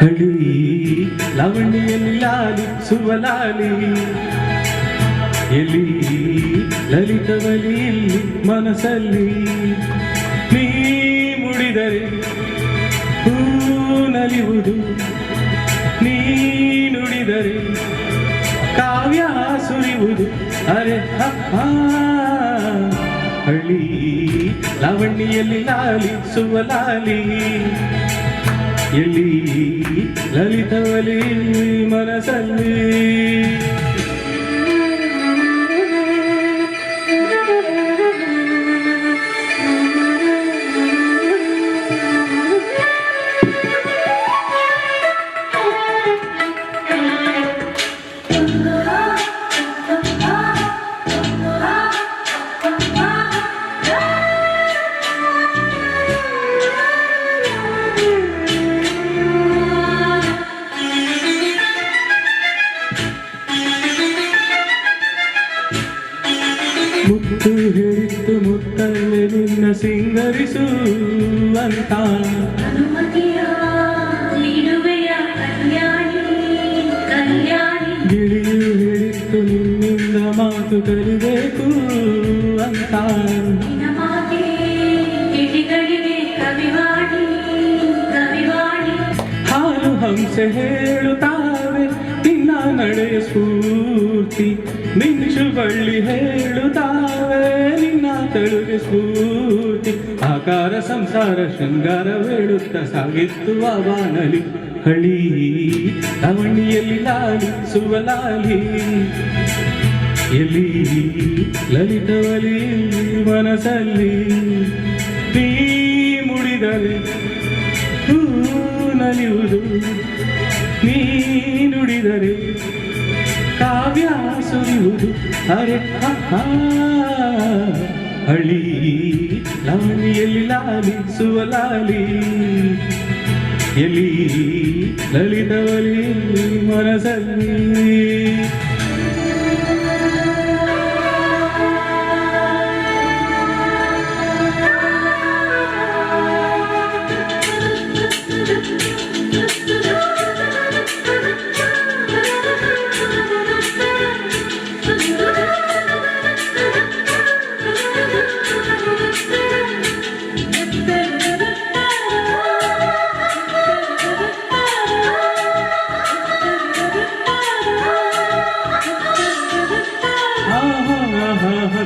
ಹಳಿ ಲವಣಿಯಲ್ಲಿ ಲಾಲಿಸುವ ಲಾಲಿ ಎಲಿ ಲಲಿತವಲಿಯಲ್ಲಿ ಮನಸ್ಸಲ್ಲಿ ನೀ ಮುಡಿದರೆ ಹೂ ನಲಿಯುವುದು, ನೀ ನುಡಿದರೆ ಕಾವ್ಯ ಸುರಿಯುವುದು. ಅರೆ ಹಳಿ ಲವಣಿಯಲ್ಲಿ ಲಾಲಿಸುವ ಲಾಲಿ ಎಲ್ಲಿ ಲಲಿತವಲಿ ಮನಸ್ಸಲ್ಲಿ. ಮುತ್ತು ಹೇಳಿತ್ತು ಮುತ್ತಲ್ಲೇ ನಿನ್ನ ಸಿಂಗರಿಸುವಂತ ಗಿಳಿಯು ಹೇಳಿತ್ತು ನಿನ್ನಿಂದ ಮಾತು ಕಲಿಬೇಕು ಅಂತ. ಹಾಲು ಹಂಸೆ ಹೇಳುತ್ತಾವೆ ನಿನ್ನ ನಡೆಯ ಸ್ಫೂರ್ತಿ, ಮಿಂಚು ಬಳ್ಳಿ ಹೇಳುತ್ತಾವೆ ನಿನ್ನ ತಳುಗೆ ಸ್ಫೂರ್ತಿ. ಆಕಾರ ಸಂಸಾರ ಶೃಂಗಾರ ಬೇಡುತ್ತ ಸಾಗಿತ್ತು ಆ ಬಾನಲಿ. ಹಳಿ ಲವಣಿಯಲ್ಲಿ ಲಾಲಿಸುವ ಲಾಲಿ ಎಲಿ ಲಲಿತವಲಿ ಮನಸ್ಸಲ್ಲಿ ನೀ ಮುಡಿದರೆ ಹೂ ನಲಿಯುವುದು, ನೀ ನುಡಿದರೆ ಕಾವ್ಯ ಸುರಿಯುವುದು. ಅರೆ ಹಳಿ ಲವಣಿಯಲ್ಲಿ ಲಾಲಿಸುವ ಲಾಲಿ ಎಲಿ ಲಲಿತವಲಿ ಮನಸ್ಸಲ್ಲಿ.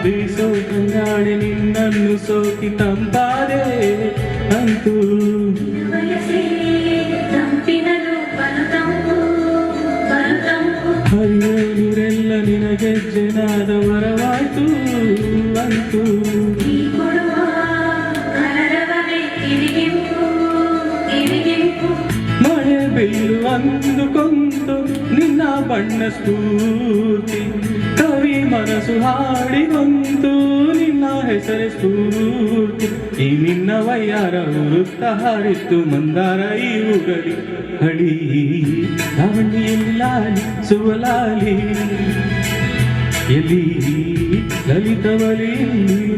ಬೀಸೋ ಕಣ್ಣಾಡಿ ನಿನ್ನನ್ನು ಸೋಕಿ ತಂಪಾದೆ ಅಂತೂ, ಹರಿಯೋ ನೀರೆಲ್ಲ ನಿನಗೆಜ್ಜೆನಾದ ವರವಾಯ್ತು ಅಂತೂ. ಮಳೆ ಬಿಲ್ಲು ಅಂದುಕೊಂತು ನಿನ್ನ ಬಣ್ಣ ಸ್ಫೂರ್ತಿ, ಕವಿ ಮನಸ್ಸು ಹಾಡಿಗೊಂತು ನಿನ್ನ ಹೆಸರೇ ಸ್ಫೂರ್ತಿ. ಈ ನಿನ್ನ ವಯ್ಯಾರ ವೃತ್ತ ಹಾಡಿತ್ತು ಮಂದಾರ ಇವುಗಳಿ. ಹಳಿ ಲವಣಿಯಲ್ಲಿ ಲಾಲಿಸುವ ಲಾಲಿ ಎಲಿ ಲಲಿತವಲಿ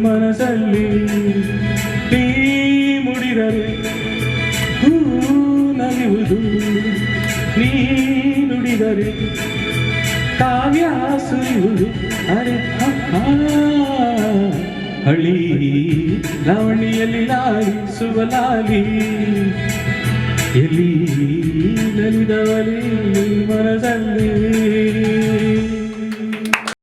ಮನಸ್ಸಲ್ಲಿ ನೀ ಮುಡಿದರೆ ಹೂ ನಲಿಯುವುದು, ನೀ ನುಡಿದರೆ ಕಾವ್ಯ ಸುರಿಯುವುದು. ಅರೆ ಹಳಿ ಲವಣಿಯಲ್ಲಿ ಲಾಲಿಸುವ ಲಾಲಿ ಎಲಿ ಲಲಿತವಲಿ ಮನಸ್ಸಲ್ಲಿ.